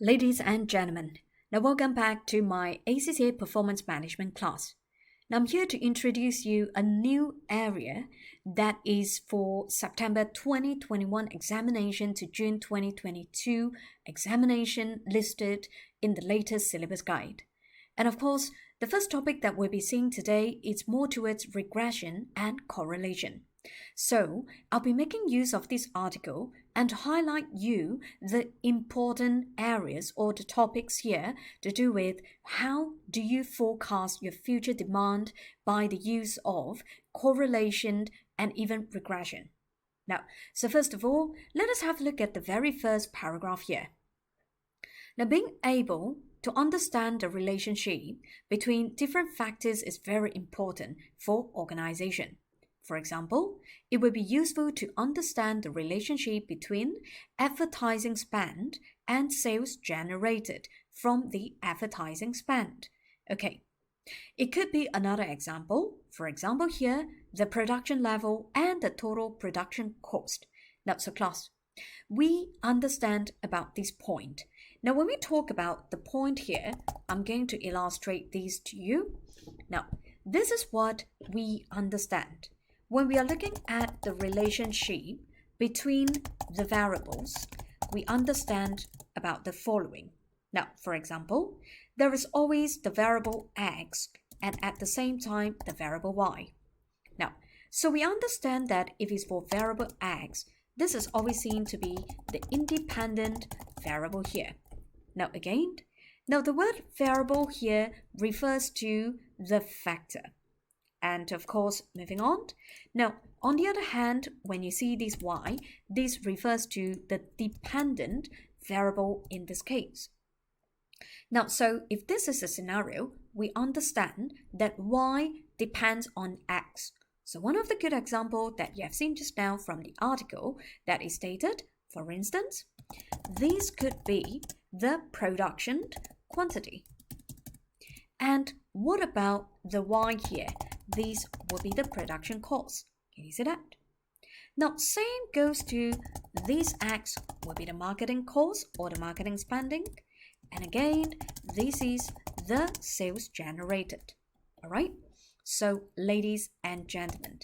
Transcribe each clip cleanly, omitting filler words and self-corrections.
Ladies and gentlemen, now welcome back to my ACCA Performance Management class. Now I'm here to introduce you a new area that is for September 2021 examination to June 2022 examination listed in the latest syllabus guide. And of course, the first topic that we'll be seeing today is more towards regression and correlation. So I'll be making use of this article and highlight you the important areas or the topics here to do with how do you forecast your future demand by the use of correlation and even regression. Now, so first of all, let us have a look at the very first paragraph here. Now, being able to understand the relationship between different factors is very important for organization. For example, it would be useful to understand the relationship between advertising spend and sales generated from the advertising spend. Okay, it could be another example. For example, here, the production level and the total production cost. Now, so class, we understand about this point. Now, when we talk about the point here, I'm going to illustrate these to you. Now, this is what we understand. When we are looking at the relationship between the variables, we understand about the following. Now, for example, there is always the variable x and at the same time the variable y. Now, so we understand that if it's for variable x, this is always seen to be the independent variable here. Now again, the word variable here refers to the factor. And of course, moving on. Now, on the other hand, when you see this y, this refers to the dependent variable in this case. Now, so if this is a scenario, we understand that y depends on x. So one of the good examples that you have seen just now from the article that is stated, for instance, this could be the production quantity. And what about the y here? This will be the production cost. Can you see that? Now, same goes to this x will be the marketing cost or the marketing spending. And again, this is the sales generated. All right? So, ladies and gentlemen,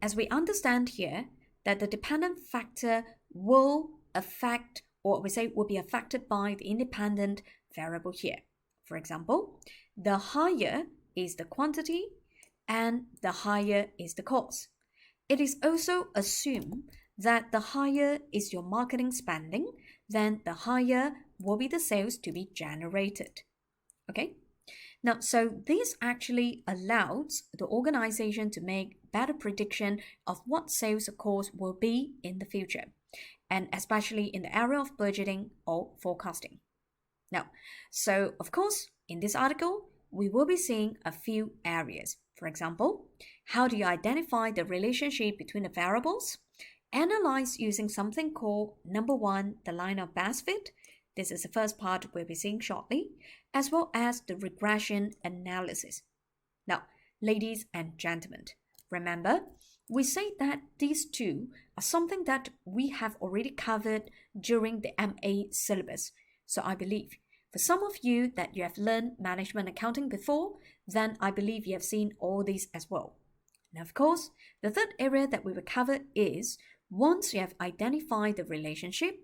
as we understand here that the dependent factor will affect, or we say will be affected by the independent variable here. For example, the higher is the quantity and the higher is the cost. It is also assumed that the higher is your marketing spending, then the higher will be the sales to be generated. Okay? Now, so this actually allows the organization to make better prediction of what sales cost will be in the future, and especially in the area of budgeting or forecasting. Now, so of course, in this article, we will be seeing a few areas. For example, how do you identify the relationship between the variables? Analyze using something called number 1, the line of best fit. This is the first part we'll be seeing shortly, as well as the regression analysis. Now, ladies and gentlemen, remember, we say that these two are something that we have already covered during the MA syllabus. So I believe for some of you that you have learned management accounting before, then I believe you have seen all these as well. Now, of course, the third area that we will cover is once you have identified the relationship,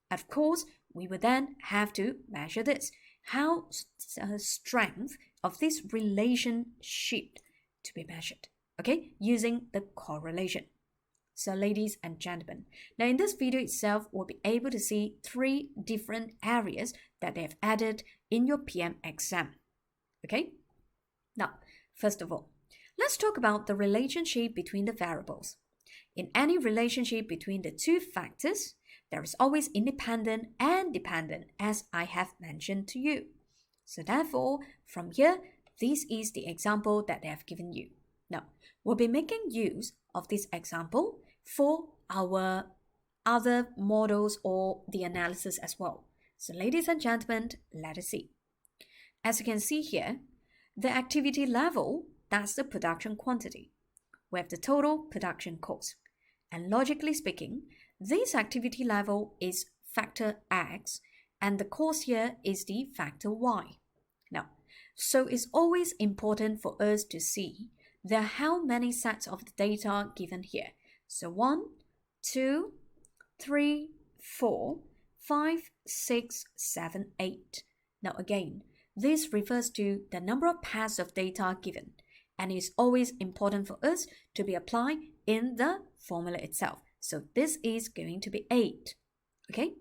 of course, we will then have to measure this. How strength of this relationship to be measured, okay, using the correlation. So ladies and gentlemen, now in this video itself, we'll be able to see 3 different areas that they have added in your PM exam, okay? Now, first of all, let's talk about the relationship between the variables. In any relationship between the 2 factors, there is always independent and dependent, as I have mentioned to you. So therefore, from here, this is the example that they have given you. Now, we'll be making use of this example for our other models or the analysis as well. So ladies and gentlemen, let us see. As you can see here, the activity level, that's the production quantity. We have the total production cost. And logically speaking, this activity level is factor X and the cost here is the factor y. Now, so it's always important for us to see there are how many sets of the data given here. So 1, 2, 3, 4, 5, 6, 7, 8. Now again, this refers to the number of pairs of data given, and it's always important for us to be applied in the formula itself. So this is going to be 8. Okay?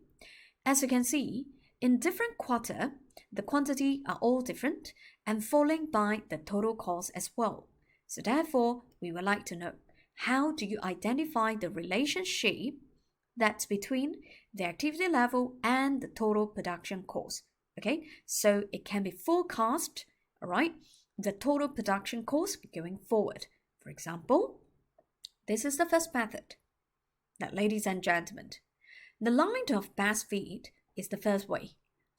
As you can see, in different quarter, the quantity are all different and falling by the total cost as well. So therefore, we would like to know, how do you identify the relationship that's between the activity level and the total production cost? Okay, so it can be forecast, all right, the total production cost going forward. For example, this is the first method. Now, ladies and gentlemen, the line of best fit is the first way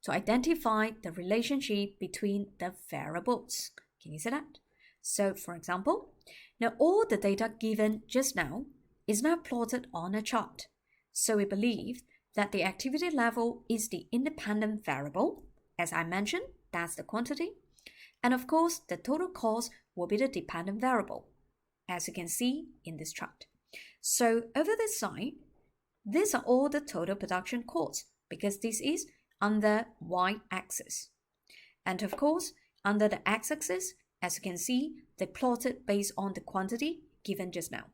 to identify the relationship between the variables. Can you see that? So, for example, now all the data given just now is now plotted on a chart. So we believe that the activity level is the independent variable. As I mentioned, that's the quantity. And of course, the total cost will be the dependent variable, as you can see in this chart. So over this side, these are all the total production costs because this is on the y-axis. And of course, under the x-axis, as you can see, they plotted based on the quantity given just now.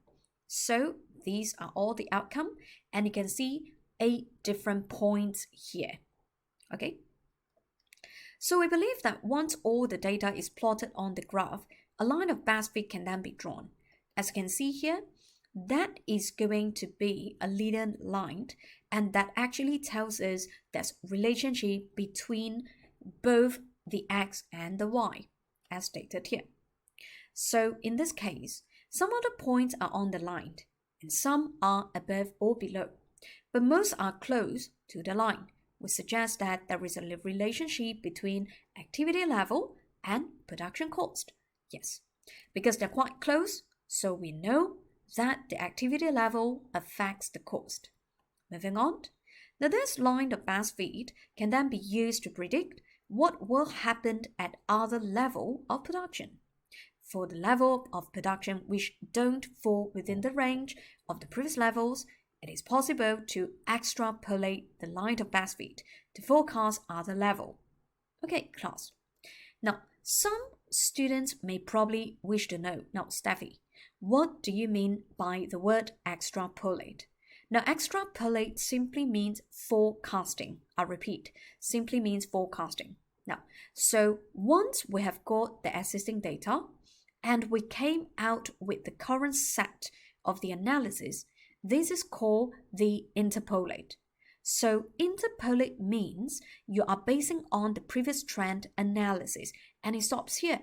So these are all the outcome, and you can see 8 different points here. Okay? So we believe that once all the data is plotted on the graph, a line of best fit can then be drawn. As you can see here, that is going to be a linear line, and that actually tells us there's relationship between both the x and the y, as stated here. So in this case, some of the points are on the line, and some are above or below, but most are close to the line, which suggests that there is a relationship between activity level and production cost. Yes, because they're quite close, so we know that the activity level affects the cost. Moving on, now this line of best fit can then be used to predict what will happen at other level of production. For the level of production which don't fall within the range of the previous levels, it is possible to extrapolate the line of best fit to forecast other level. Okay, class. Now, some students may probably wish to know, now, Steffi, what do you mean by the word extrapolate? Now, extrapolate simply means forecasting. I repeat, simply means forecasting. Now, so once we have got the existing data and we came out with the current set of the analysis, this is called the interpolate. So interpolate means you are basing on the previous trend analysis, and it stops here.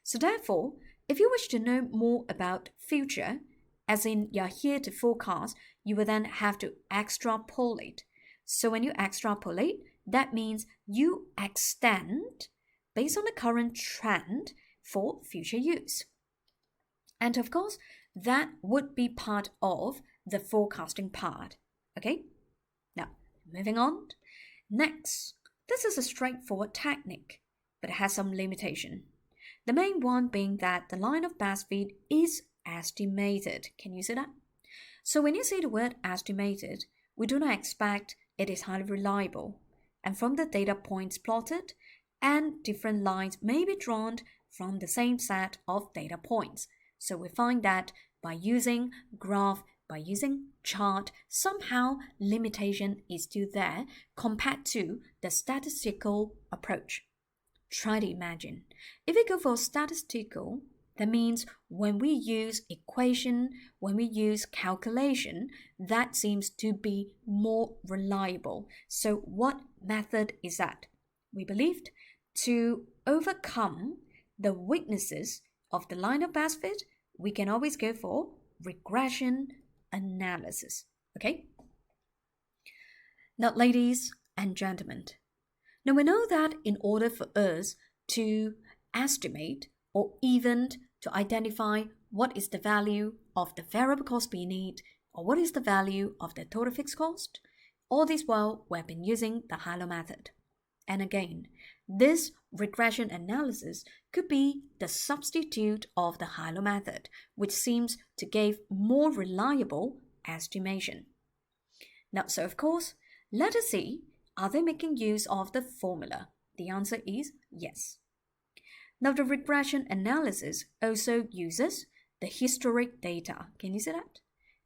So therefore, if you wish to know more about future, as in you're here to forecast, you will then have to extrapolate. So when you extrapolate, that means you extend based on the current trend for future use. And of course, that would be part of the forecasting part. Okay? Now, moving on. Next, this is a straightforward technique, but it has some limitation. The main one being that the line of best fit is estimated. Can you see that? So when you see the word estimated, we do not expect it is highly reliable. And from the data points plotted, and different lines may be drawn from the same set of data points. So we find that by using graph, by using chart, somehow limitation is still there compared to the statistical approach. Try to imagine. If we go for statistical, that means when we use equation, when we use calculation, that seems to be more reliable. So what method is that? We believed to overcome the weaknesses of the line of best fit, we can always go for regression analysis. Okay? Now, ladies and gentlemen, now we know that in order for us to estimate or even to identify what is the value of the variable cost we need or what is the value of the total fixed cost, All this while, we've been using the high-low method. And again, this regression analysis could be the substitute of the high-low method, which seems to give more reliable estimation. Now, so of course, let us see, are they making use of the formula? The answer is yes. Now, the regression analysis also uses the historic data. Can you see that?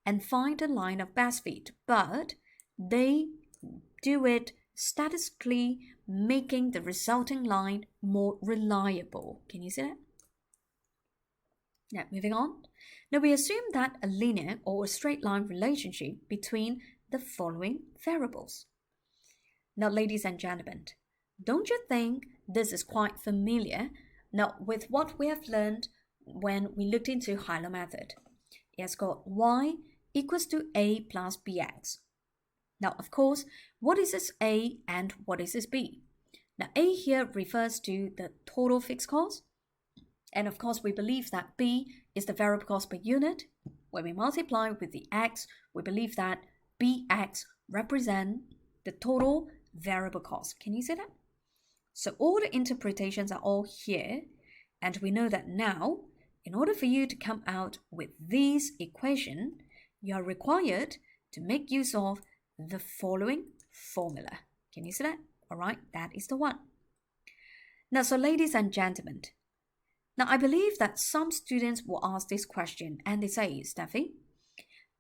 And find a line of best fit, but they do it statistically, making the resulting line more reliable. Can you see that? Now, moving on. Now, we assume that a linear or a straight line relationship between the following variables. Now, ladies and gentlemen, don't you think this is quite familiar now with what we have learned when we looked into high-low method? It's called y equals to a plus bx. Now, of course, what is this a and what is this b? Now, a here refers to the total fixed cost. And of course, we believe that b is the variable cost per unit. When we multiply with the x, we believe that bx represent the total variable cost. Can you see that? So all the interpretations are all here. And we know that now, in order for you to come out with this equation, you are required to make use of the following formula. Can you see that? All right, that is the one. Now, so ladies and gentlemen, now I believe that some students will ask this question and they say, Steffi,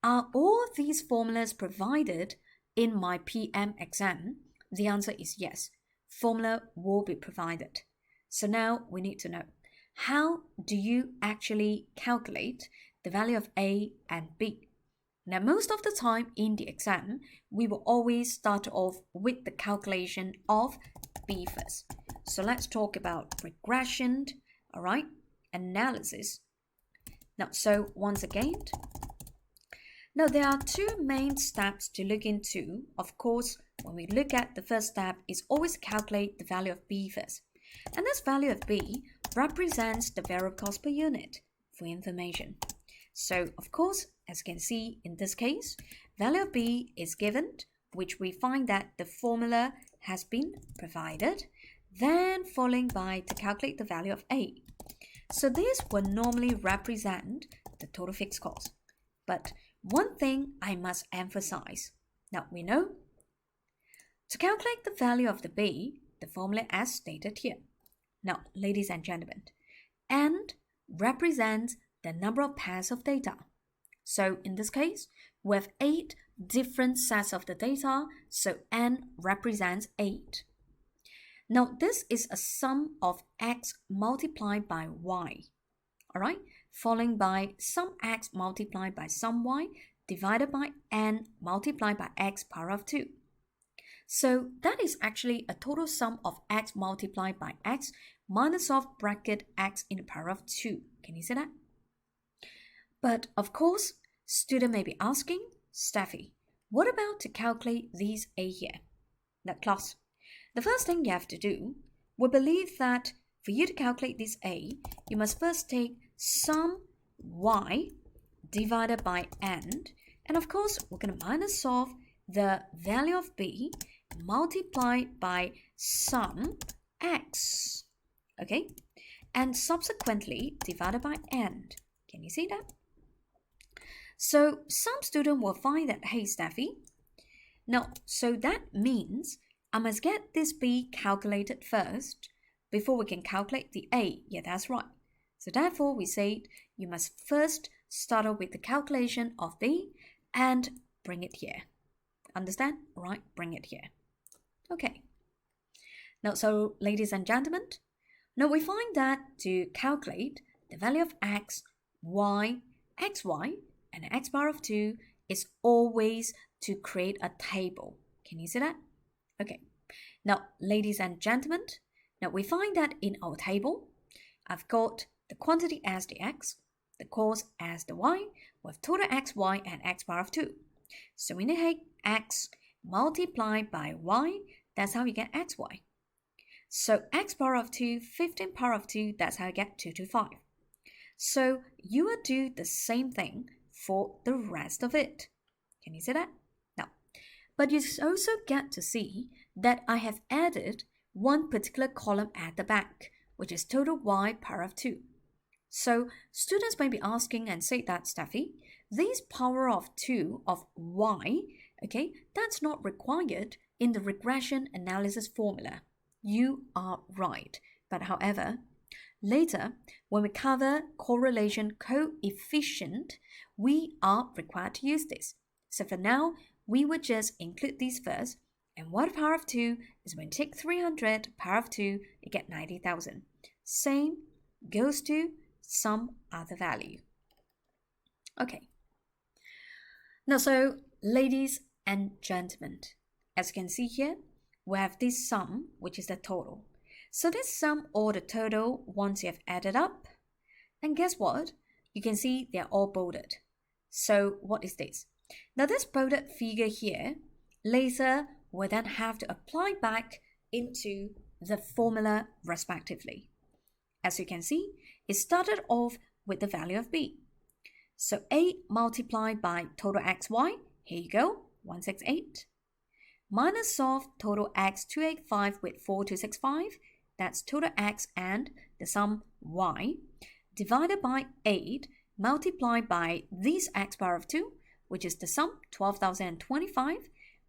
are all these formulas provided in my PM exam? The answer is yes. Formula will be provided. So now we need to know, how do you actually calculate the value of A and B? Now, most of the time in the exam, we will always start off with the calculation of B first. So let's talk about regression, all right, analysis. Now, so once again, now there are two main steps to look into. Of course, when we look at the first step, is always calculate the value of B first. And this value of B represents the variable cost per unit for information. So, of course, as you can see in this case, value of B is given, which we find that the formula has been provided, then following by to calculate the value of A. So this will normally represent the total fixed cost. But one thing I must emphasize. Now we know to calculate the value of the B, the formula as stated here. Now, ladies and gentlemen, N represents the number of pairs of data. So in this case, we have 8 different sets of the data, so N represents 8. Now this is a sum of x multiplied by y, all right, following by some x multiplied by some y divided by N multiplied by x power of 2. So that is actually a total sum of x multiplied by x minus of bracket x in the power of 2. Can you see that? But of course, student may be asking, Steffi, what about to calculate these A here? Now class, the first thing you have to do, we believe that for you to calculate this A, you must first take sum y divided by N. And of course, we're going to minus off the value of B multiplied by sum x. Okay? And subsequently divided by N. Can you see that? So some student will find that, hey, Steffi, no, so that means I must get this B calculated first before we can calculate the A. Yeah, that's right. So therefore, we say you must first start off with the calculation of B and bring it here. Understand? Right, bring it here. Okay. Now, so ladies and gentlemen, now we find that to calculate the value of x, y, xy, and x power of 2 is always to create a table. Can you see that? Okay. Now, ladies and gentlemen, now we find that in our table, I've got the quantity as the x, the cost as the y, with total x, y, and x power of 2. So we need x multiplied by y, that's how you get xy. So x power of 2, 15 power of 2, that's how you get 2 to 5. So you will do the same thing for the rest of it. Can you see that? Now, But you also get to see that I have added one particular column at the back, which is total y power of 2. So students may be asking and say that, Steffi, this power of 2 of y, okay, that's not required in the regression analysis formula. You are right. But however, later, when we cover correlation coefficient, we are required to use this. So for now, we would just include these first. And what power of 2 is when you take 300 power of 2, you get 90,000. Same goes to some other value. Okay. Now, so ladies and gentlemen, as you can see here, we have this sum, which is the total. So this sum or the total, once you have added up, and guess what? You can see they're all bolded. So what is this? Now this bolded figure here, later we'll then have to apply back into the formula respectively. As you can see, it started off with the value of b. So a multiplied by total xy, here you go, 168, minus of total x 285 with 4265, that's total x and the sum y, divided by 8 multiplied by this x power of 2, which is the sum 12,025,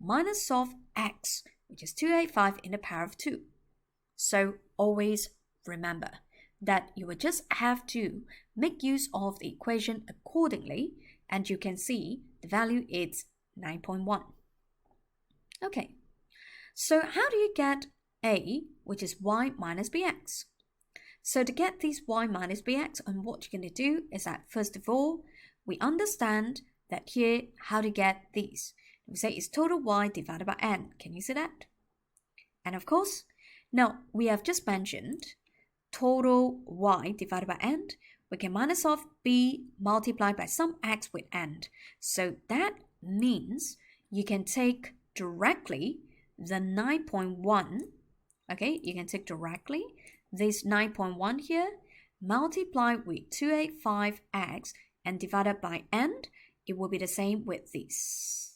minus of x, which is 285 in the power of 2. So always remember that you will just have to make use of the equation accordingly, and you can see the value is 9.1. Okay, so how do you get a, which is y minus bx? So to get this y minus bx, and what you're going to do is that first of all, we understand that here how to get these. We say it's total y divided by n. Can you see that? And of course, now we have just mentioned total y divided by n. We can minus off b multiplied by some x with n. So that means you can take directly the 9.1. Okay, you can take directly this 9.1 here, multiply with 285x and divided by n. It will be the same with this.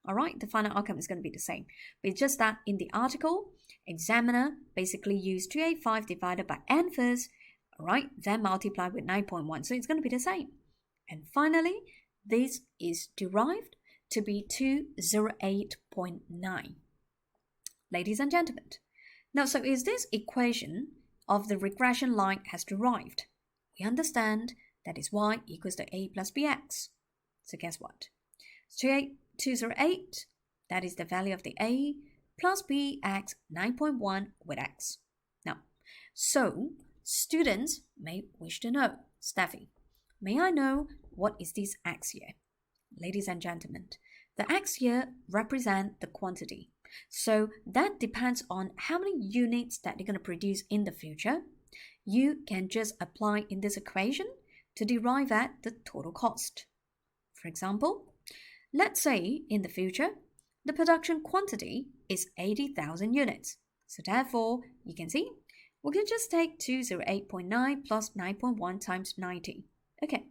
All right, the final outcome is going to be the same. But it's just that in the article, examiner basically used 285 divided by n first, all right, then multiply with 9.1. So it's going to be the same. And finally, this is derived to be 208.9. Ladies and gentlemen, now so is this equation of the regression line has derived? We understand that is y equals to a plus bx. So guess what? 208, that is the value of the a, plus bx 9.1 with x. Now, so students may wish to know, Steffi, may I know what is this x here? Ladies and gentlemen, the x here represent the quantity. So that depends on how many units that you're going to produce in the future. You can just apply in this equation to derive at the total cost. For example, let's say in the future, the production quantity is 80,000 units. So therefore, you can see, we can just take 208.9 plus 9.1 times 90. Okay,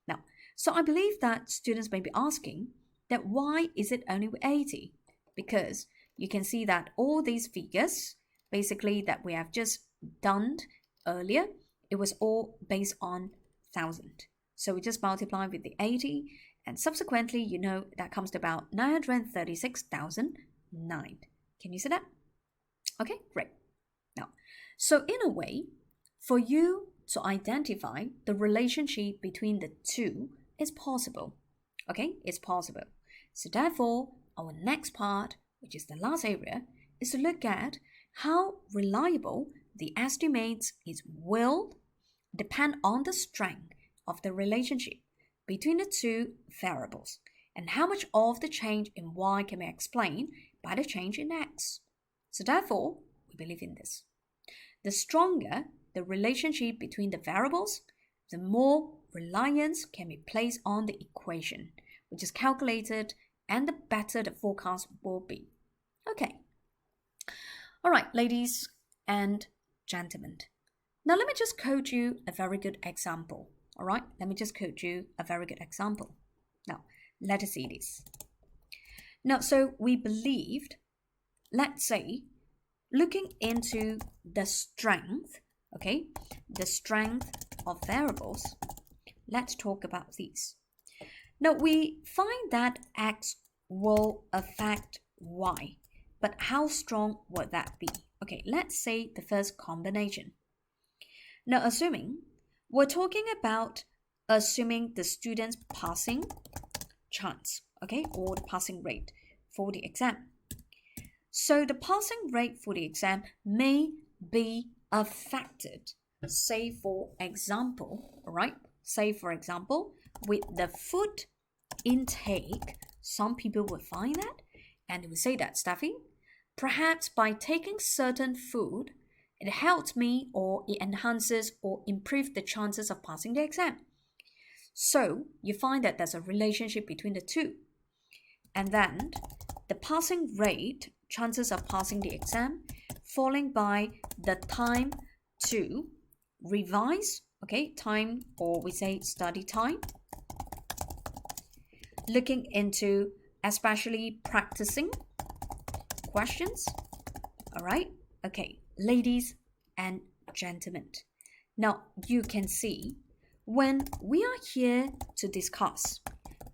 now, so I believe that students may be asking that why is it only 80? Because you can see that all these figures, basically that we have just done earlier, it was all based on 1,000. So we just multiply with the 80, and subsequently, you know, that comes to about 936,009. Can you see that? Okay, great. Now, so in a way, for you to identify the relationship between the two is possible. Okay, it's possible. So therefore, our next part, which is the last area, is to look at how reliable the estimates will depend on the strength of the relationship between the two variables and how much of the change in y can be explained by the change in x. So therefore, we believe in this. The stronger the relationship between the variables, the more reliance can be placed on the equation, which is calculated, and the better the forecast will be. Okay. All right, ladies and gentlemen. Now let me just quote you a very good example. All right, let me just quote you a very good example. Now, let us see this. Now, so we believed, let's say, looking into the strength, okay, the strength of variables, let's talk about these. Now, we find that X will affect Y, but how strong would that be? Okay, let's say the first combination. Now, we're talking about assuming the student's passing chance, okay, or the passing rate for the exam. So the passing rate for the exam may be affected, say for example, right? Say for example, with the food intake, some people would find that and they would say that, Steffi, perhaps by taking certain food, it helps me or it enhances or improves the chances of passing the exam. So you find that there's a relationship between the two. And then the passing rate, chances of passing the exam, falling by the time to revise, okay, time, or we say study time, looking into especially practicing questions. All right, okay, ladies and gentlemen, now you can see when we are here to discuss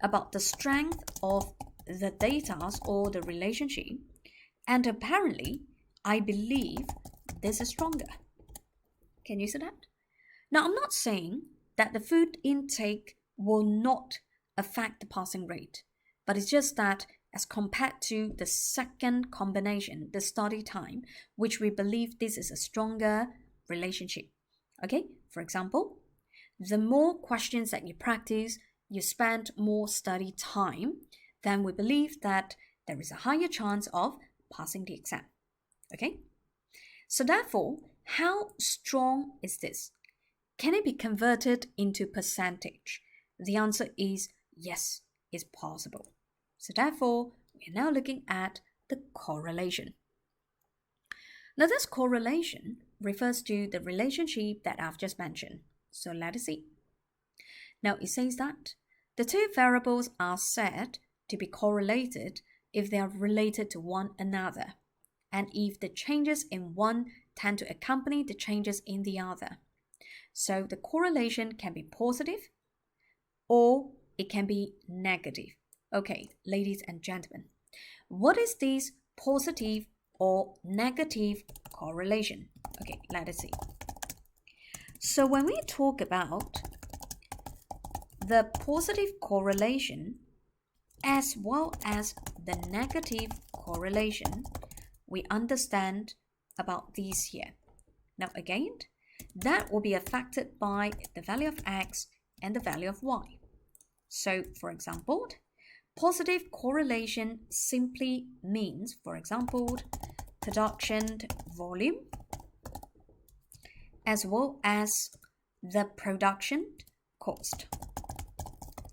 about the strength of the data or the relationship, and apparently I believe this is stronger. Can you see that? Now, I'm not saying that the food intake will not affect the passing rate, but it's just that as compared to the second combination, the study time, which we believe this is a stronger relationship. Okay, for example, the more questions that you practice, you spend more study time, then we believe that there is a higher chance of passing the exam. Okay, so therefore, how strong is this? Can it be converted into percentage? The answer is yes, it's possible. So therefore, we are now looking at the correlation. Now this correlation refers to the relationship that I've just mentioned. So let us see. Now it says that the two variables are said to be correlated if they are related to one another, and if the changes in one tend to accompany the changes in the other. So the correlation can be positive or it can be negative. Okay, ladies and gentlemen, what is this positive or negative correlation? Okay, let us see. So when we talk about the positive correlation as well as the negative correlation, we understand about these here. Now again, that will be affected by the value of X and the value of Y. So for example, positive correlation simply means, for example, production volume as well as the production cost.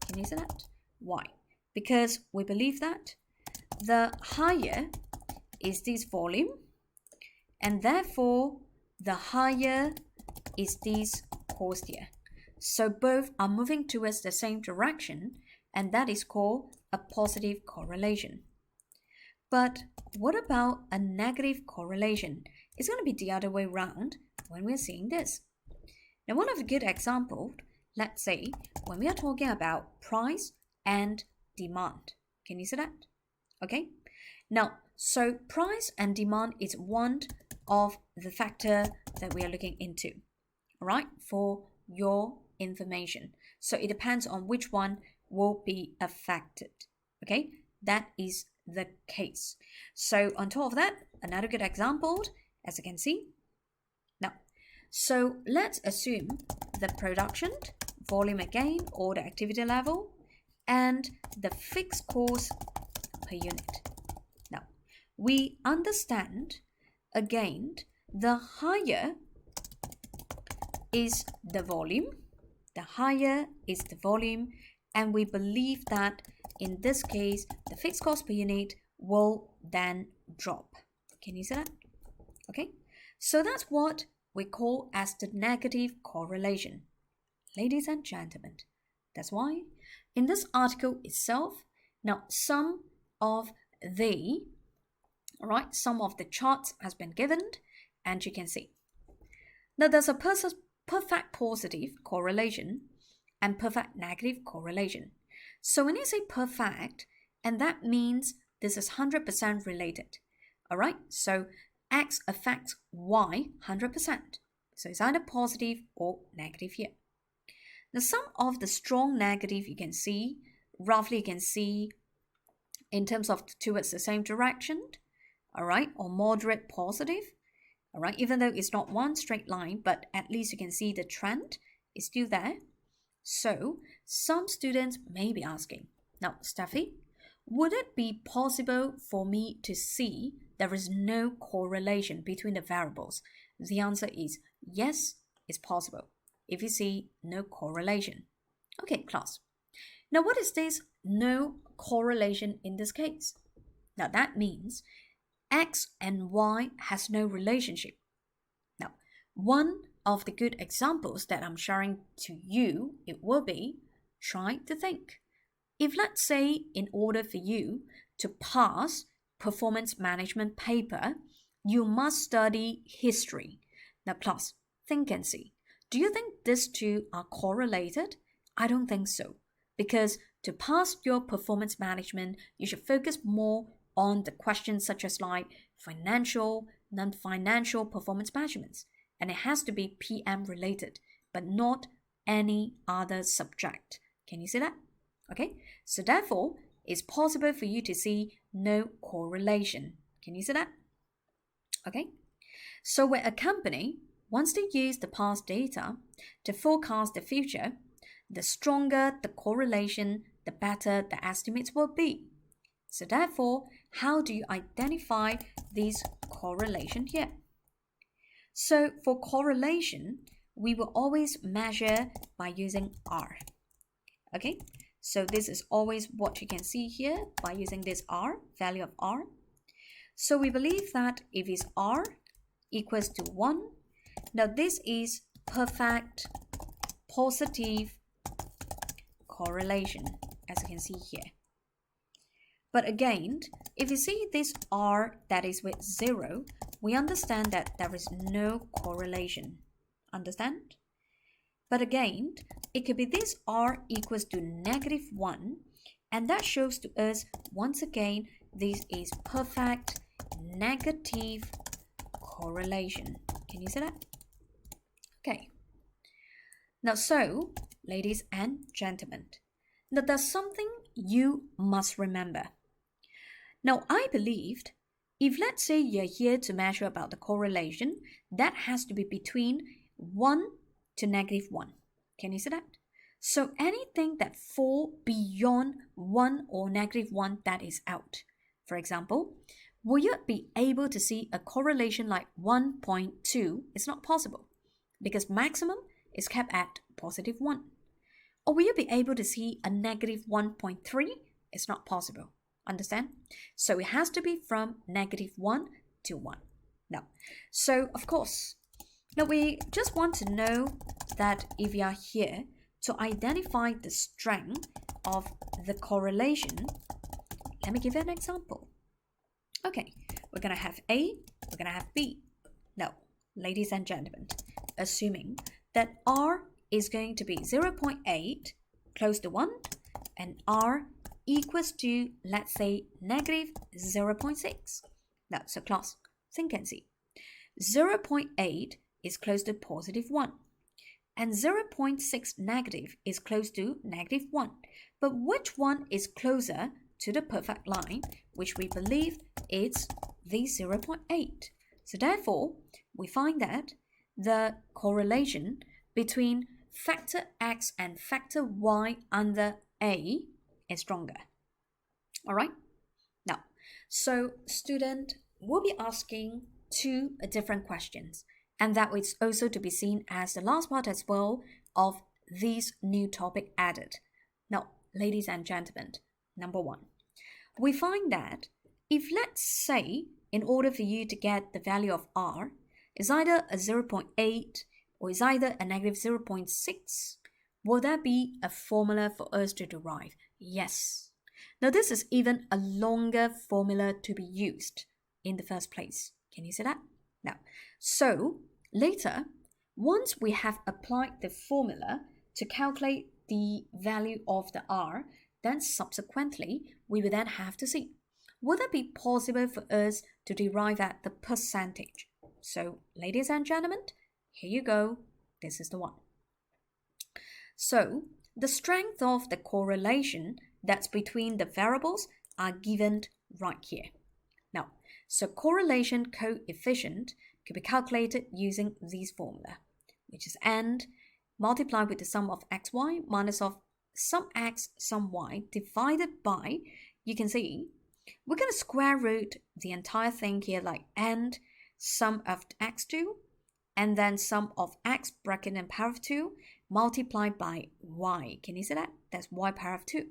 Can you see that? Why? Because we believe that the higher is this volume, and therefore the higher is this cost here. So both are moving towards the same direction, and that is called a positive correlation. But what about a negative correlation? It's going to be the other way around when we're seeing this. Now, one of the good examples, let's say, when we are talking about price and demand. Can you see that? Okay. Now, so price and demand is one of the factor that we are looking into, all right, for your information. So it depends on which one will be affected. Okay, that is the case. So on top of that, another good example, as you can see. Now, so let's assume the production volume again, or the activity level, and the fixed cost per unit. Now, we understand again, the higher is the volume, and we believe that in this case, the fixed cost per unit will then drop. Can you see that? Okay, so that's what we call as the negative correlation. Ladies and gentlemen, that's why in this article itself, now some of the, all right, some of the charts has been given, and you can see. Now there's a perfect positive correlation and perfect negative correlation. So when you say perfect, and that means this is 100% related. All right, so X affects Y 100%. So it's either positive or negative here. Now some of the strong negative you can see, roughly you can see in terms of towards the same direction, all right, or moderate positive, all right, even though it's not one straight line, but at least you can see the trend is still there. So some students may be asking, now, Steffi, would it be possible for me to see there is no correlation between the variables? The answer is yes, it's possible if you see no correlation. Okay, class. Now, what is this no correlation in this case? Now, that means X and Y has no relationship. Now, one of the good examples that I'm sharing to you, it will be, try to think. If let's say in order for you to pass performance management paper, you must study history. Now class, think and see. Do you think these two are correlated? I don't think so. Because to pass your performance management, you should focus more on the questions such as like financial, non-financial performance measurements. And it has to be PM related, but not any other subject. Can you see that? Okay, so therefore, it's possible for you to see no correlation. Can you see that? Okay, so when a company wants to use the past data to forecast the future, the stronger the correlation, the better the estimates will be. So therefore, how do you identify this correlation here? So for correlation, we will always measure by using R. Okay, so this is always what you can see here by using this R, value of R. So we believe that if it's R equals to 1, now this is perfect positive correlation, as you can see here. But again, if you see this R that is with 0, we understand that there is no correlation. Understand? But again, it could be this R equals to -1, and that shows to us, once again, this is perfect negative correlation. Can you see that? Okay. Now, so, ladies and gentlemen, now there's something you must remember. Now, I believed if let's say you're here to measure about the correlation, that has to be between 1 to -1. Can you see that? So anything that fall beyond 1 or -1, that is out. For example, will you be able to see a correlation like 1.2? It's not possible because maximum is kept at +1. Or will you be able to see a -1.3? It's not possible. Understand? So it has to be from -1 to 1. Now, so of course, now we just want to know that if we are here to identify the strength of the correlation, let me give you an example. Okay, we're going to have A, we're going to have B. Now, ladies and gentlemen, assuming that R is going to be 0.8, close to 1, and R equals to, let's say, -0.6. Now, so class, think and see. 0.8 is close to +1, and 0.6 negative is close to -1. But which one is closer to the perfect line, which we believe is the 0.8? So therefore, we find that the correlation between factor X and factor Y under A is stronger. All right? Now, so student will be asking two different questions, and that is also to be seen as the last part as well of this new topic added. Now, ladies and gentlemen, number 1, we find that if let's say in order for you to get the value of R is either a 0.8 or is either a -0.6, will there be a formula for us to derive? Yes. Now, this is even a longer formula to be used in the first place. Can you see that? Now, so later, once we have applied the formula to calculate the value of the R, then subsequently, we will then have to see, would it be possible for us to derive at the percentage? So, ladies and gentlemen, here you go. This is the one. So, the strength of the correlation that's between the variables are given right here. Now, so correlation coefficient could be calculated using this formula, which is n multiplied with the sum of xy minus of some x, some y divided by, you can see, we're going to square root the entire thing here like n sum of x2 and then sum of x bracket and power of 2 multiplied by y. Can you see that? That's y power of 2.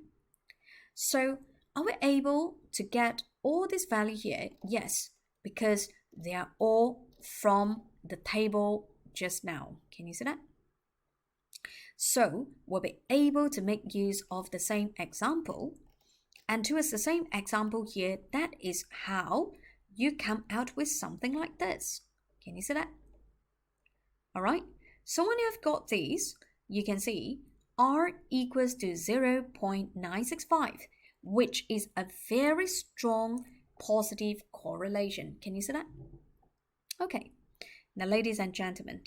So are we able to get all this value here? Yes, because they are all from the table just now. Can you see that? So we'll be able to make use of the same example. And towards the same example here, that is how you come out with something like this. Can you see that? All right. So when you've got these, you can see R equals to 0.965, which is a very strong positive correlation. Can you see that? Okay. Now, ladies and gentlemen,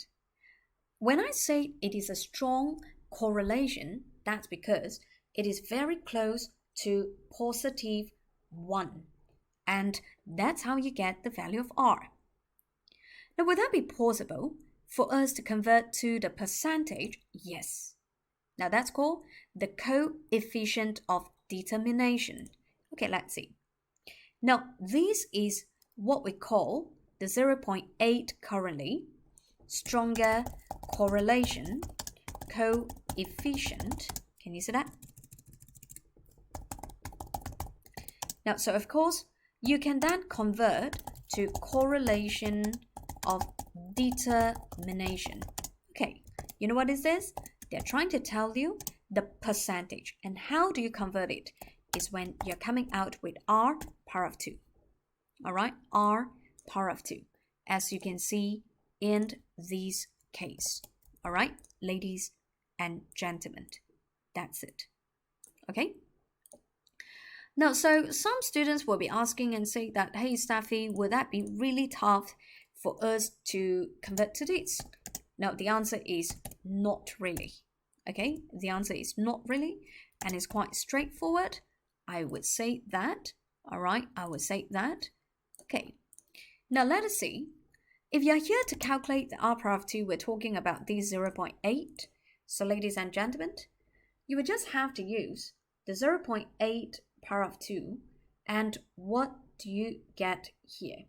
when I say it is a strong correlation, that's because it is very close to positive 1. And that's how you get the value of R. Now, would that be possible for us to convert to the percentage? Yes. Now, that's called the coefficient of determination. Okay, let's see. Now, this is what we call the 0.8 currently, stronger correlation coefficient. Can you see that? Now, so of course, you can then convert to correlation of determination. Okay, you know what is this? They're trying to tell you the percentage. And how do you convert it? Is when you're coming out with R power of 2. All right, R power of 2. As you can see in this case. All right, ladies and gentlemen, that's it. Okay. Now, so some students will be asking and say that, hey, Steffi, would that be really tough for us to convert to this? Now, the answer is not really. Okay, the answer is not really, and it's quite straightforward. I would say that. All right, I would say that. Okay, now let us see. If you're here to calculate the R power of 2, we're talking about these 0.8. So, ladies and gentlemen, you would just have to use the 0.8 power of 2, and what do you get here?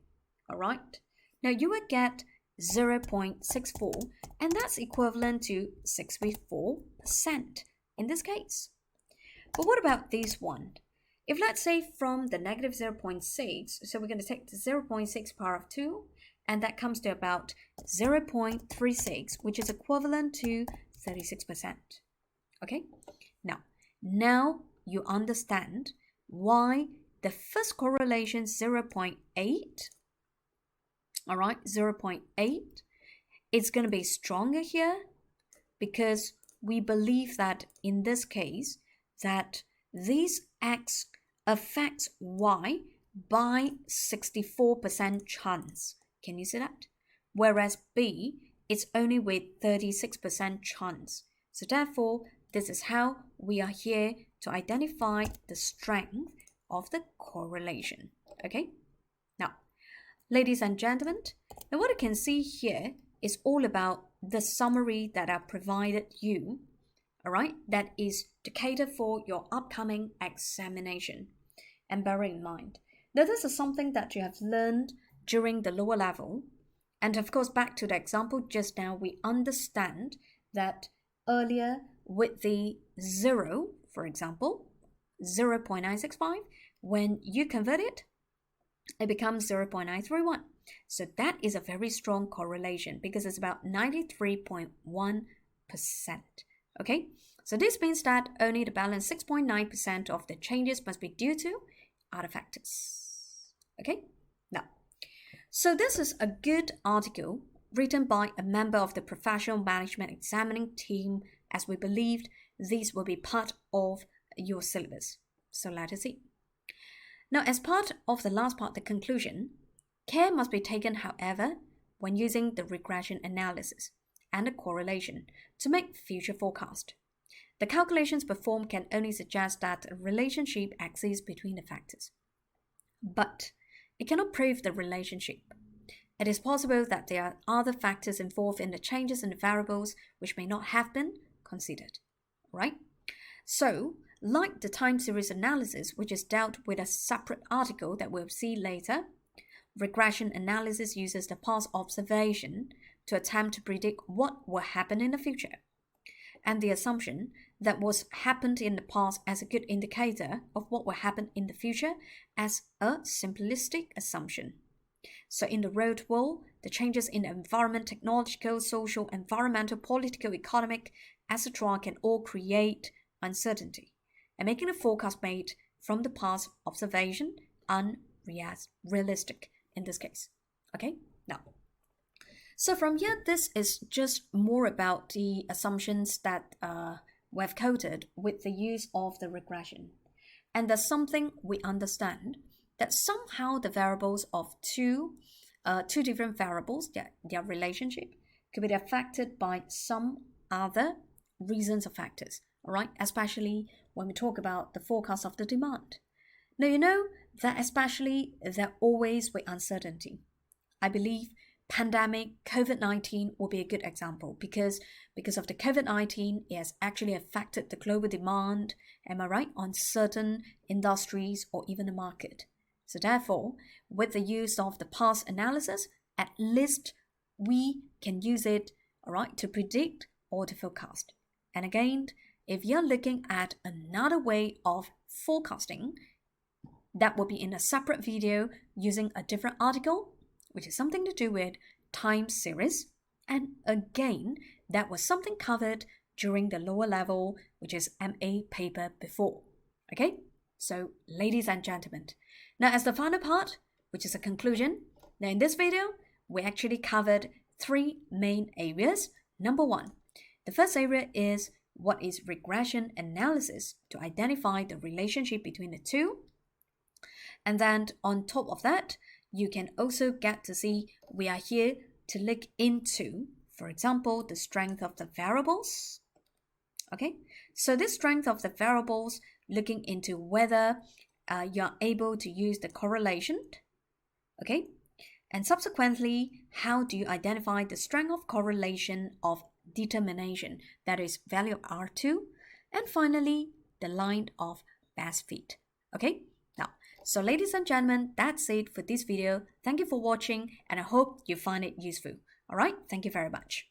All right, now you would get 0.64, and that's equivalent to 64% in this case. But what about this one? If let's say from the negative 0.6, so we're going to take the 0.6 power of 2, and that comes to about 0.36, which is equivalent to 36%. Okay, now you understand why the first correlation 0.8, all right, 0.8, it's going to be stronger here because we believe that in this case that this X affects Y by 64% chance. Can you see that? Whereas B, it's only with 36% chance. So therefore, this is how we are here to identify the strength of the correlation. Okay? Now, ladies and gentlemen, now what you can see here is all about the summary that I provided you, all right? That is to cater for your upcoming examination. And bear in mind that this is something that you have learned during the lower level. And of course, back to the example just now, we understand that earlier with the 0, for example, 0.965, when you convert it, it becomes 0.931. So that is a very strong correlation because it's about 93.1%. Okay, so this means that only the balance 6.9% of the changes must be due to other factors. Okay, now, so this is a good article written by a member of the professional management examining team, as we believed these will be part of your syllabus. So let us see. Now, as part of the last part, the conclusion, care must be taken, however, when using the regression analysis and the correlation to make future forecast. The calculations performed can only suggest that a relationship exists between the factors, but it cannot prove the relationship. It is possible that there are other factors involved in the changes in the variables which may not have been considered, right? So, like the time series analysis, which is dealt with a separate article that we'll see later, regression analysis uses the past observation to attempt to predict what will happen in the future, and the assumption that what's happened in the past as a good indicator of what will happen in the future as a simplistic assumption. So in the real world, the changes in environment, technological, social, environmental, political, economic, etc. can all create uncertainty and making the forecast made from the past observation unrealistic in this case. Okay, now, so from here, this is just more about the assumptions that we've coded with the use of the regression. And there's something we understand that somehow the variables of two different variables, their relationship, could be affected by some other reasons or factors, all right? Especially when we talk about the forecast of the demand. Now, you know that especially there always with uncertainty. I believe pandemic COVID-19 will be a good example because of the COVID-19, it has actually affected the global demand, am I right, on certain industries or even the market. So therefore, with the use of the past analysis, at least we can use it, all right, to predict or to forecast. And again, if you're looking at another way of forecasting, that will be in a separate video using a different article, which is something to do with time series. And again, that was something covered during the lower level, which is MA paper before. Okay, so ladies and gentlemen, now as the final part, which is a conclusion, now in this video, we actually covered three main areas. Number one, the first area is what is regression analysis to identify the relationship between the two. And then on top of that, you can also get to see we are here to look into, for example, the strength of the variables. Okay, so this strength of the variables, looking into whether you're able to use the correlation. Okay, and subsequently, how do you identify the strength of correlation of determination, that is value of R2, and finally, the line of best fit. Okay, now, so ladies and gentlemen, that's it for this video. Thank you for watching, and I hope you find it useful. All right, thank you very much.